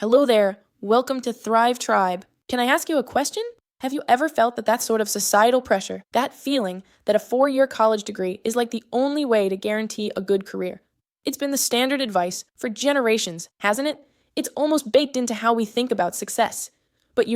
Hello there. Welcome to Thrive Tribe. Can I ask you a question? Have you ever felt that sort of societal pressure, that feeling that a 4-year college degree is like the only way to guarantee a good career? It's been the standard advice for generations, hasn't it? It's almost baked into how we think about success. But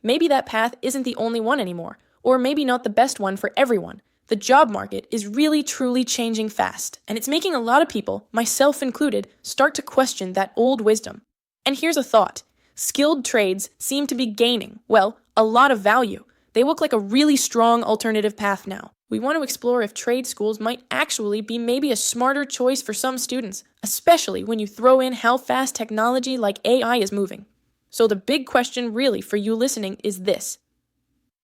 maybe that path isn't the only one anymore, or maybe not the best one for everyone. The job market is really truly changing fast, and it's making a lot of people, myself included, start to question that old wisdom. And here's a thought. Skilled trades seem to be gaining, a lot of value. They look like a really strong alternative path now. We want to explore if trade schools might actually be maybe a smarter choice for some students, especially when you throw in how fast technology like AI is moving. So the big question really for you listening is this.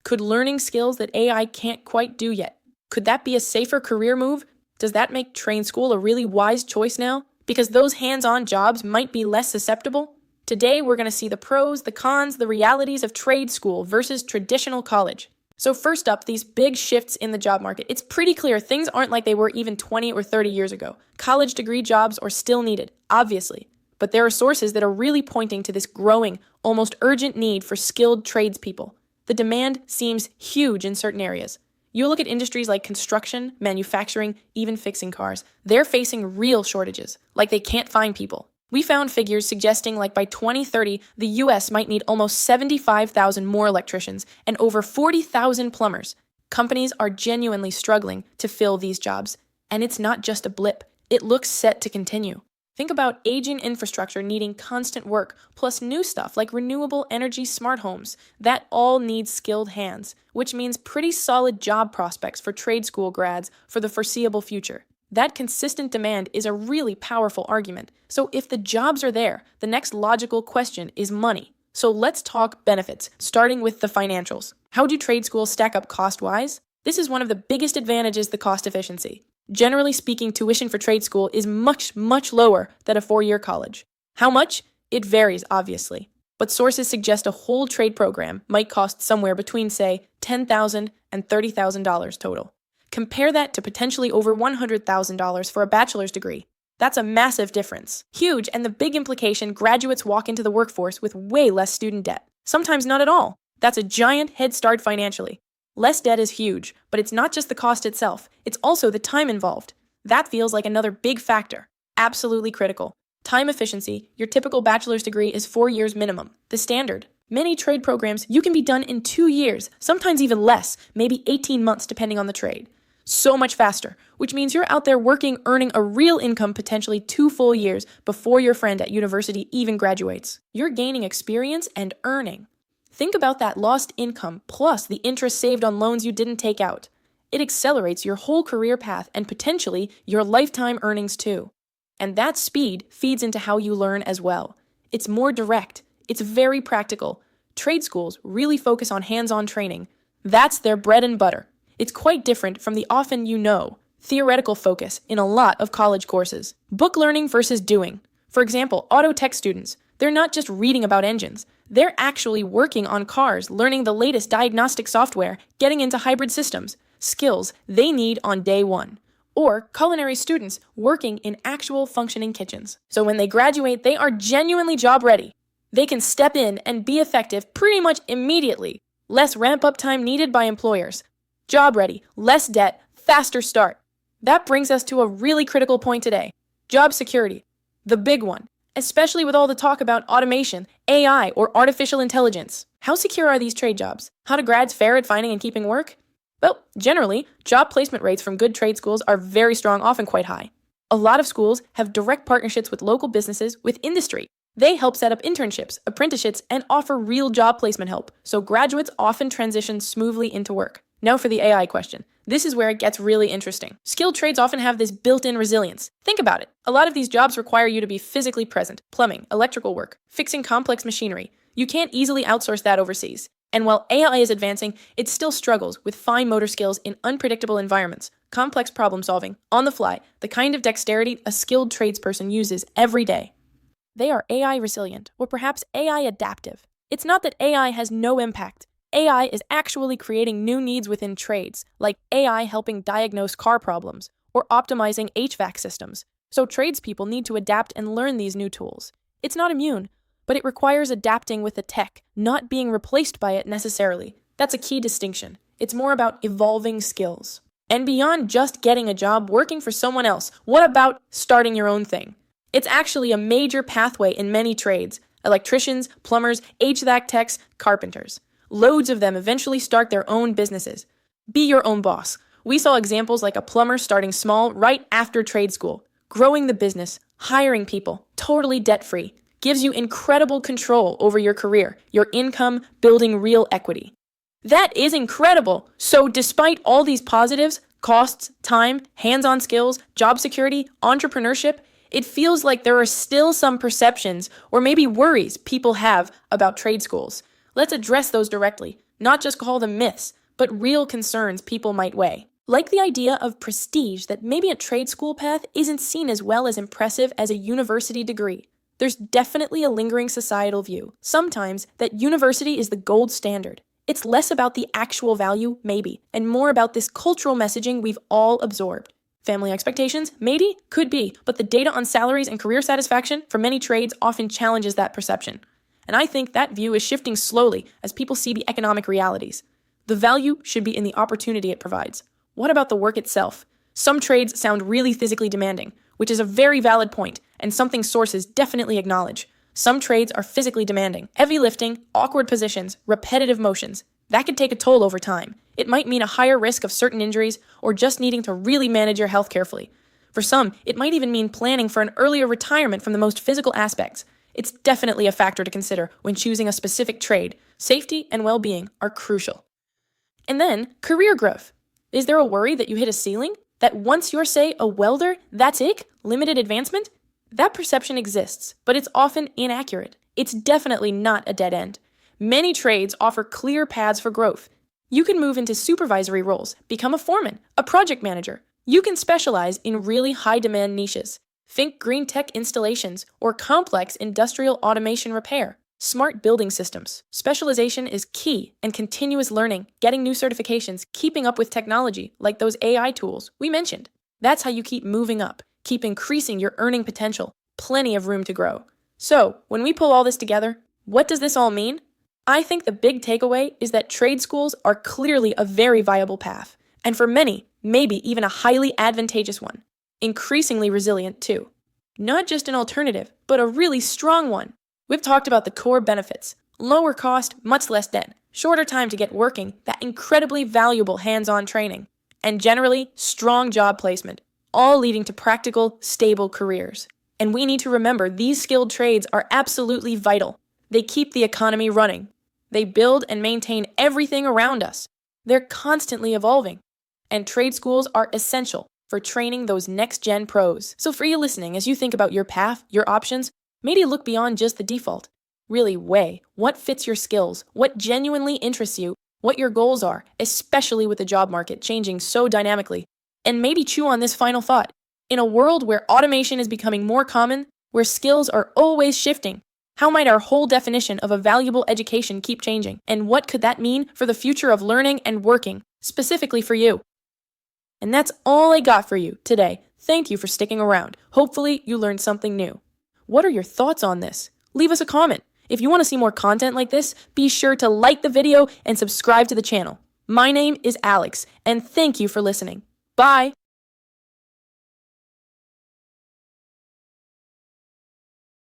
Could learning skills that AI can't quite do yet? Could that be a safer career move? Does that make trade school a really wise choice now? Because those hands-on jobs might be less susceptible? Today, we're going to see the pros, the cons, the realities of trade school versus traditional college. So first up, these big shifts in the job market. It's pretty clear things aren't like they were even 20 or 30 years ago. College degree jobs are still needed, obviously. But there are sources that are really pointing to this growing, almost urgent need for skilled tradespeople. The demand seems huge in certain areas. You look at industries like construction, manufacturing, even fixing cars. They're facing real shortages, like they can't find people. We found figures suggesting like by 2030, the US might need almost 75,000 more electricians and over 40,000 plumbers. Companies are genuinely struggling to fill these jobs. And it's not just a blip. It looks set to continue. Think about aging infrastructure needing constant work, plus new stuff like renewable energy smart homes. That all needs skilled hands, which means pretty solid job prospects for trade school grads for the foreseeable future. That consistent demand is a really powerful argument. So if the jobs are there, the next logical question is money. So let's talk benefits, starting with the financials. How do trade schools stack up cost-wise? This is one of the biggest advantages, the cost efficiency. Generally speaking, tuition for trade school is much, much lower than a 4-year college. How much? It varies, obviously. But sources suggest a whole trade program might cost somewhere between, say, $10,000 and $30,000 total. Compare that to potentially over $100,000 for a bachelor's degree. That's a massive difference. Huge, and the big implication, graduates walk into the workforce with way less student debt. Sometimes not at all. That's a giant head start financially. Less debt is huge, but it's not just the cost itself, it's also the time involved. That feels like another big factor. Absolutely critical. Time efficiency, your typical bachelor's degree is 4 years minimum, the standard. Many trade programs, you can be done in 2 years, sometimes even less, maybe 18 months depending on the trade. So much faster, which means you're out there working, earning a real income potentially 2 full years before your friend at university even graduates. You're gaining experience and earning. Think about that lost income plus the interest saved on loans you didn't take out. It accelerates your whole career path and potentially your lifetime earnings too. And that speed feeds into how you learn as well. It's more direct. It's very practical. Trade schools really focus on hands-on training. That's their bread and butter. It's quite different from the often theoretical focus in a lot of college courses. Book learning versus doing. For example, auto tech students, they're not just reading about engines. They're actually working on cars, learning the latest diagnostic software, getting into hybrid systems, skills they need on day one. Or culinary students working in actual functioning kitchens. So when they graduate, they are genuinely job ready. They can step in and be effective pretty much immediately. Less ramp-up time needed by employers. Job ready, less debt, faster start. That brings us to a really critical point today. Job security. The big one. Especially with all the talk about automation, AI, or artificial intelligence. How secure are these trade jobs? How do grads fare at finding and keeping work? Well, generally, job placement rates from good trade schools are very strong, often quite high. A lot of schools have direct partnerships with local businesses, with industry. They help set up internships, apprenticeships, and offer real job placement help, so graduates often transition smoothly into work. Now for the AI question. This is where it gets really interesting. Skilled trades often have this built-in resilience. Think about it. A lot of these jobs require you to be physically present. Plumbing, electrical work, fixing complex machinery. You can't easily outsource that overseas. And while AI is advancing, it still struggles with fine motor skills in unpredictable environments, complex problem solving, on the fly, the kind of dexterity a skilled tradesperson uses every day. They are AI resilient, or perhaps AI adaptive. It's not that AI has no impact. AI is actually creating new needs within trades, like AI helping diagnose car problems or optimizing HVAC systems. So tradespeople need to adapt and learn these new tools. It's not immune, but it requires adapting with the tech, not being replaced by it necessarily. That's a key distinction. It's more about evolving skills. And beyond just getting a job working for someone else, what about starting your own thing? It's actually a major pathway in many trades: electricians, plumbers, HVAC techs, carpenters. Loads of them eventually start their own businesses. Be your own boss. We saw examples like a plumber starting small right after trade school, growing the business, hiring people, totally debt-free. Gives you incredible control over your career, your income, building real equity. That is incredible! So despite all these positives, costs, time, hands-on skills, job security, entrepreneurship, it feels like there are still some perceptions or maybe worries people have about trade schools. Let's address those directly, not just call them myths, but real concerns people might weigh. Like the idea of prestige that maybe a trade school path isn't seen as well as impressive as a university degree. There's definitely a lingering societal view, sometimes, that university is the gold standard. It's less about the actual value, maybe, and more about this cultural messaging we've all absorbed. Family expectations? Maybe, could be, but the data on salaries and career satisfaction for many trades often challenges that perception. And I think that view is shifting slowly as people see the economic realities. The value should be in the opportunity it provides. What about the work itself? Some trades sound really physically demanding, which is a very valid point, and something sources definitely acknowledge. Some trades are physically demanding. Heavy lifting, awkward positions, repetitive motions. That could take a toll over time. It might mean a higher risk of certain injuries or just needing to really manage your health carefully. For some, it might even mean planning for an earlier retirement from the most physical aspects. It's definitely a factor to consider when choosing a specific trade. Safety and well-being are crucial. And then, career growth. Is there a worry that you hit a ceiling? That once you're, say, a welder, that's it? Limited advancement? That perception exists, but it's often inaccurate. It's definitely not a dead end. Many trades offer clear paths for growth. You can move into supervisory roles, become a foreman, a project manager. You can specialize in really high-demand niches. Think green tech installations or complex industrial automation repair. Smart building systems. Specialization is key, and continuous learning, getting new certifications, keeping up with technology, like those AI tools we mentioned. That's how you keep moving up. Keep increasing your earning potential. Plenty of room to grow. So, when we pull all this together, what does this all mean? I think the big takeaway is that trade schools are clearly a very viable path, and for many, maybe even a highly advantageous one. Increasingly resilient, too. Not just an alternative, but a really strong one. We've talked about the core benefits. Lower cost, much less debt. Shorter time to get working, that incredibly valuable hands-on training. And generally, strong job placement. All leading to practical, stable careers. And we need to remember these skilled trades are absolutely vital. They keep the economy running. They build and maintain everything around us. They're constantly evolving. And trade schools are essential for training those next-gen pros. So for you listening, as you think about your path, your options, maybe look beyond just the default. Really weigh what fits your skills, what genuinely interests you, what your goals are, especially with the job market changing so dynamically. And maybe chew on this final thought. In a world where automation is becoming more common, where skills are always shifting, how might our whole definition of a valuable education keep changing? And what could that mean for the future of learning and working, specifically for you? And that's all I got for you today. Thank you for sticking around. Hopefully you learned something new. What are your thoughts on this? Leave us a comment. If you want to see more content like this, be sure to like the video and subscribe to the channel. My name is Alex, and thank you for listening. Bye!